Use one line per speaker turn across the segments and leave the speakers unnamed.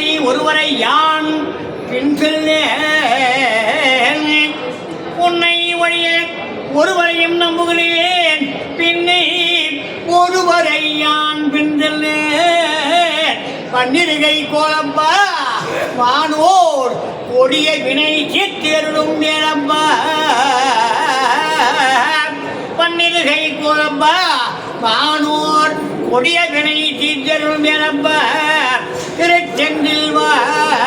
உன்னை ஒருவரை யான் பின் செல்லேன். உன்னை வழிய ஒருவரையும் நம்புகிறேன், பின்னை ஒருவரை யான் பின் செல்லேன். பன்னிருகை கோலப்பா வானோர் கொடிய வினை தீர்த்தேருடும் வேலப்பா. பன்னிருகை கோலப்பா வானோர் கொடிய வினை தீர்த்தேருடும் வேலப்பா. திருச்செந்தில் வாழ்வே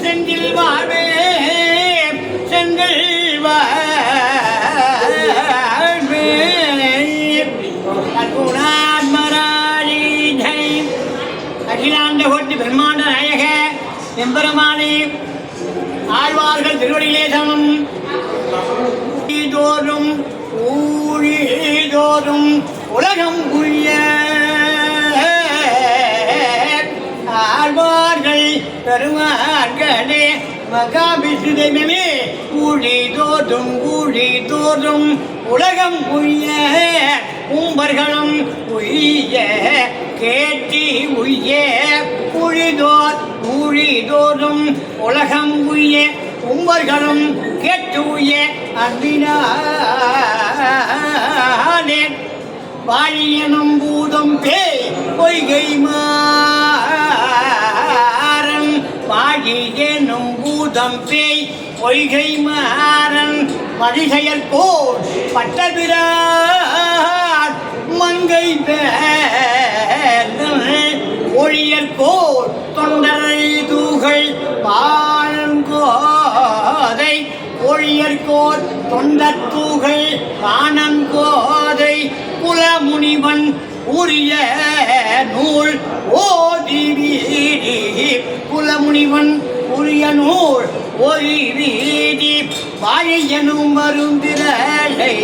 செந்தில் வாழ்வே செந்தில் வாழ்வே. அற்புதாத்மராஜீஜை அகிலாண்ட கோட்டி பிரம்மாண்ட நாயக எம்பெருமானே, ஆழ்வார்கள் திருவடியிலே சமம். தோறும் ஊழிதோறும் உலகம் புரிய ஆழ்வார்கள் பெருமார்களே மகாபிசுதமே. ஊழிதோறும் ஊழிதோறும் உலகம் புரிய கும்பர்களும் உய்ய கேட்டி உய்ய ஊழிதோர் ஊழிதோறும் உலகம் உய்ய கும்பர்களும் கேட்டு உய்ய அன்பினாலே. வாழியனும் பூதம் பேய் பொய்கை மாறன். வாழியனும் பூதம் பேய் பொய்கை மாறன். மதிசெயல் போல் பட்டபிரார் மங்கை ஒழியல் போல் தொண்டரை தூகள் பாலங்கோதை. ஒழியற்கோர் தொண்டர் தூகள் பானங்கோதை. குலமுனிவன் உரிய நூல் ஓதி வீதி. குலமுனிவன் உரிய நூல் ஓதி வீதி. வாழியனும் வருந்திரலை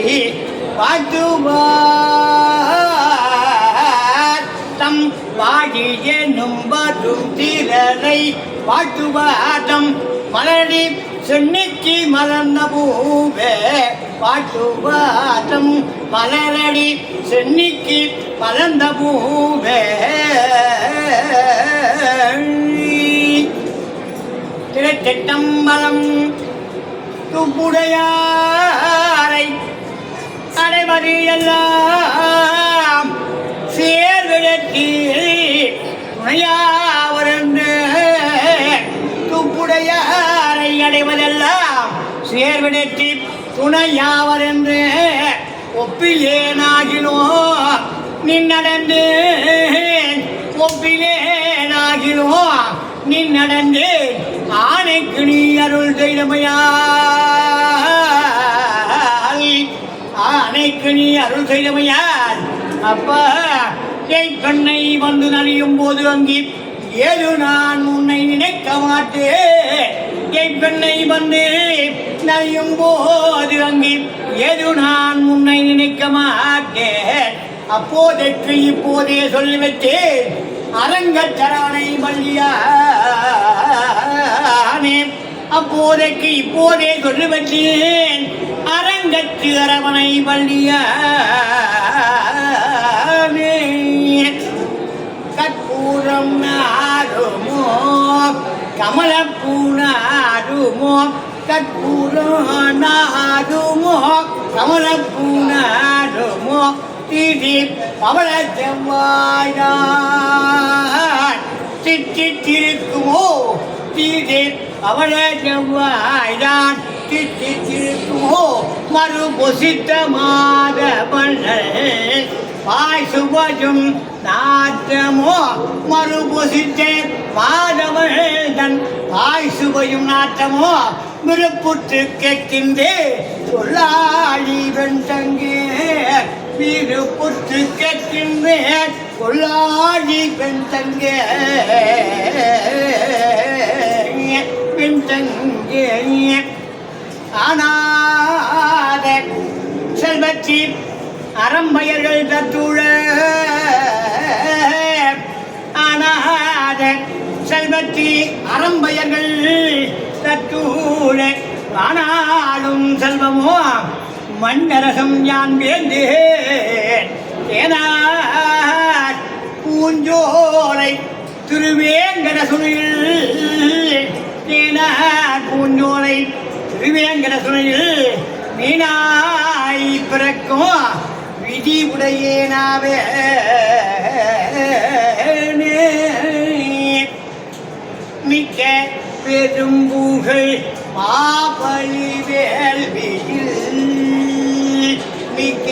வாழ்த்துவார். தம் வாழியனும் வரும் திரலை வாழ்த்துவாதம். மலரி சென்னிக்கு மலர்ந்த பூவே வாழ்த்துவாதம். மலரடி சென்னிக்கு மலர்ந்த பூவே. திருச்சிற்றம்பலம். துப்புடையாரை அடைவது எல்லாம் சேர்விடத்தி துணையாவரென்று. துப்புடையாரை அடைவதெல்லாம் சேர்விடத்தி துணையாவரென்று. ஒப்பிலேனாகினோ நின்னடந்து ஒப்பிலேனாகினோ நின்னடந்து. ஆனைக்கு நீ அருள் செய்தமையால் ஆனைக்கு நீ அருள் செய்தமையால். அப்பா என் கண்ணை வந்து நலியும் போது அங்கி ஏது நான் உன்னை நினைக்க மாட்டேன். என் பெண்ணை வந்து நலியும் போது அங்கி ஏது நான் உன்னை நினைக்க மாட்டேன். அப்போதைக்கு இப்போதே சொல்லிவிட்டேன், அரங்கச்சரவணை வள்ளியானே. அப்போதைக்கு இப்போதே சொல்லிவிட்டேன், அரங்கத்து அரவணை வள்ளியானே. கற்பூரம் நாடுமோ கமலப்பூ நாடுமோ. கற்பூரம் நாடுமோ கமலப்பூ நாடுமோ. தீதி பவள செவ்வாய்தான் தித்திருக்குமோ. தீதி பவள செவ்வாய்தான் தித்திருக்குமோ. மறு பொசித்த மாதவன் வாய் சுபஜும் நாட்டமோ. மறு பொசித்த மாதவன் தன் வாய் சுபையும் நாட்டமோ. விருப்புற்று கேட்கின்றே சொல்லாழி வெண்தங்கே. விருப்புற்று கேட்கின்றே சொல்லாழி வெண்தங்கே. வெண்தங்கே ஆனாத செல்வச்சி அறம்பயர்கள் தத்துழ. ஆனாத செல்வச்சி அறம்பயர்கள் தத்துழ. ஆனாலும் செல்வமோ மண்ணரசம் யான் வேண்டேன். ஏனார் பூஞ்சோலை திருவேங்கட சுனையில் தேனார் பூஞ்சோலை திருவேங்கட சுனையில் மீனாய் பிறக்கும் விதி உடையேனாவே மிக்க பெரும்புகள் மாபலி வேள்வியில் மிக்க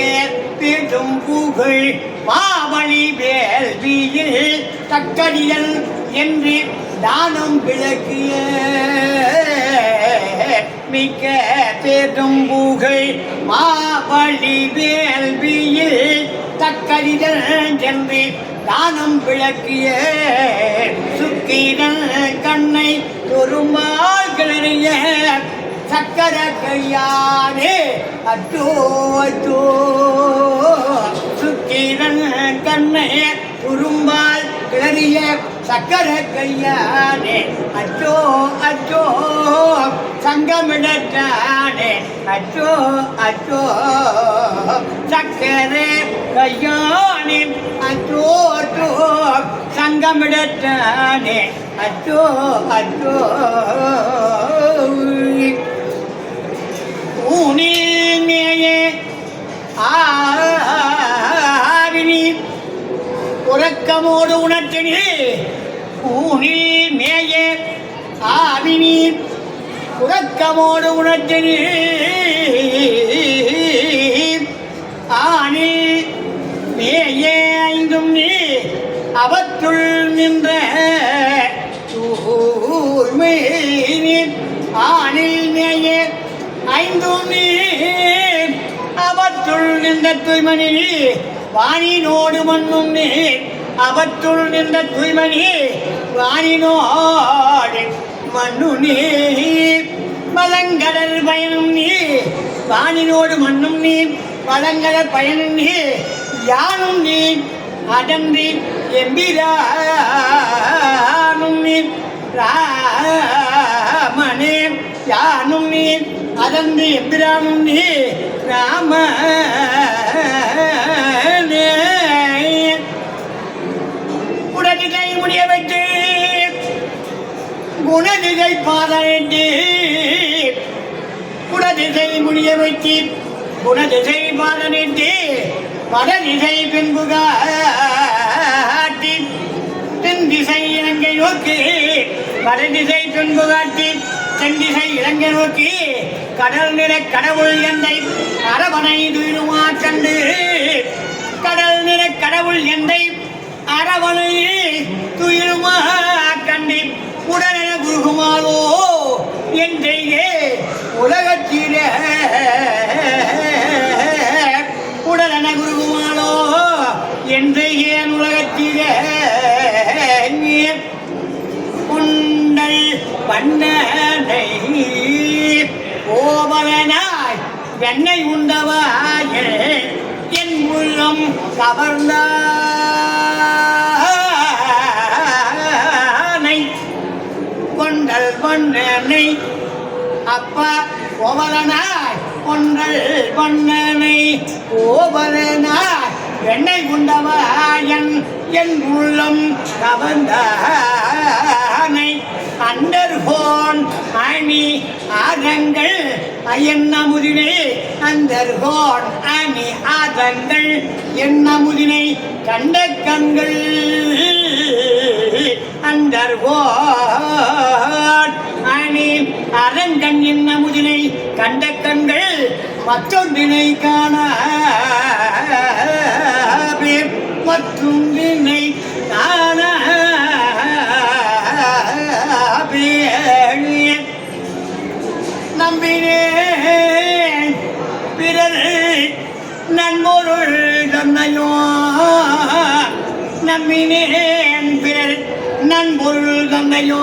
பெரும்புகள் மாபலி வேள்வியில் தக்கடியல் என்று தானம் விளக்கிய மிக்க பெரும்புகள் மாபலி வேள்வியில் தக்கடிதல் என்று தானம் விளக்கிய சுக்கிரன் கண்ணை ஒருமாள் கிளறிய சக்கர கையானே அச்சோ அச்சோ சுக்கிரன் கண்ணை உரும்பால் கிளறிய சக்கர கையானே அச்சோ அச்சோ சங்கமிடத்தானே அச்சோ அச்சோ சக்கர கையானே அச்சோ அச்சோ சங்கமிடத்தானே அச்சோ அச்சோ ஊனே ஆவினி உறக்கமோடு உணர்த்தினே ஊனில் மேய ஆவினி உறக்கமோடு உணர்த்தினே ஆனில் மேய ஐந்தும் நீ அவற்றுள் நின்ற தூய்மை ஆனில் மேய ஐந்தும் நீ அவற்றுள் நின்ற தூய்மணி வானினோடு மண்ணும் நீர் அவற்றுள் நின்ற தூய்மணி வானினோடு மண்ணு நீர் வளங்கடல் பயனும் நீர் வானினோடு மண்ணும் நீர் வளங்கடல் பயனும் நீர் யானும் நீர் அடன்றி எம்பிரானும் நீர் ராமனே யானும் நீர் அதன்றி எம்பிரானும் நீர் ராம குணதிசை முடிய வைத்து குணதிசை பாதனைத்து குணதிசை முடிய வைத்து குணதிசை பாதனைத்து வடதிசை பின்புகாட்டி தென் திசை இலங்கை நோக்கி வடதிசை பின்புகாட்டி தென் திசை இலங்கை நோக்கி கடல் நிற கடவுள் என்னை அரவணை துயிலுமா கண்டு கடல் நிற கடவுள் என்னை அரவணை துயிலுமா கண்டு உடனென குருகுமாலோ என்றே உலகத்திலே உடனென குருகுமாலோ என்றே உலகத்திலே உண்டல் பண்ணனை ஓமலனாய் என்னை உண்டவாய என் உள்ளம் கவர்ந்தானை கொண்டல் பண்ணனை அப்பா ஓமலனாய் கொண்டல் பண்ணனை ஓமலனாய் என்னை உண்டவாயன் என் உள்ளம் கவர்ந்தானை அண்டர்கோன் அணி ஆதங்கள் அயன்னமுதினை அண்டர்கோன் அணி ஆதங்கள் எண்ணமுதினை கண்ட கண்கள் அண்டர்கோன் அணி அரங்கன் என்னமுதினை கண்ட கண்கள் மற்றொன்றினை காண மற்றும் நினை காண நம்பினேன் பிறர் நன்மொருள் தன்னையோ நம்பினேன் பிறர் நன்பொருள் தன்னையோ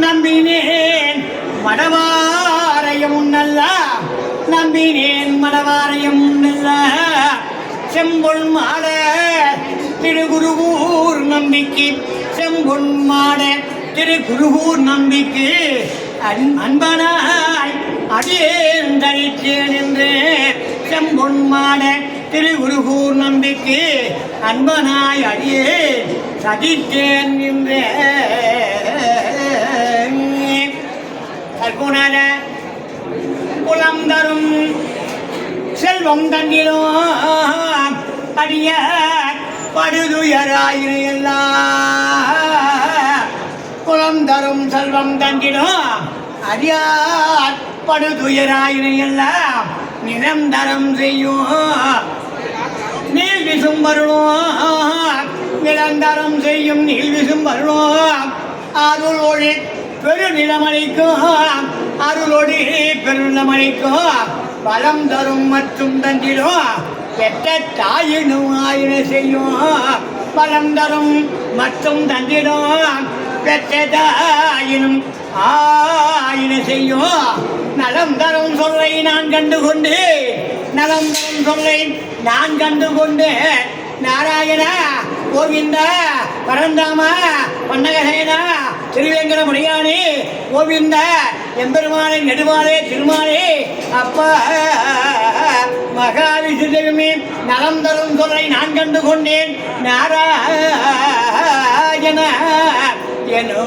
நம்பினேன் மடவாரையும் உன்னல்ல நம்பினேன் மடவாரையும் உன்னல்ல செம்பொன் மாட திருகுருகூர் நம்பிக்கை செம்பொன் மாட திருகுருகூர் நம்பிக்கை அன்பனாய் அடியேன் தரித்தேன் என்று செம்பொன் மாட திருகுருகூர் நம்பிக்கை அன்பனாய் அடியே சதித்தேன் என்ற கற்புணர குலம் தரும் செல்வம் தங்கிலும் அடிய படுதுயராயிரெல்லாம் குலம் தரும் செல்வம் தங்கிடும் அடியார் படுதுயராயிரெல்லாம் நிரந்தரம் செய்யும் நீல் விசும் வருணோம் நிரந்தரம் செய்யும் நீல் விசும் வருணோம் அருள் ஒளி பெருநிலமளிக்கும் அருளொடி பெருநிலமளிக்கும் பலம் தரும் மற்றும் தந்திடும் பெற்ற தாயினும் ஆயின செய்யும் பலம் தரும் மற்றும் தந்திடும் பெற்ற தாயினும் ஆயின செய்யும் நலம் தரும் சொல்லை நான் கண்டுகொண்டு நலம் தரும் சொல்லை நான் கண்டுகொண்டு நாராயண கோவிந்த பரந்தாம பன்னகசேனா திருவேங்கட முனியானே கோவிந்த எம்பெருமானை நெடுமாலே திருமாலே அப்பா மகாவிஷ்ணுமே நலம் தரும் சொல்லை நான் கண்டு கொண்டேன் நாராயண எனோ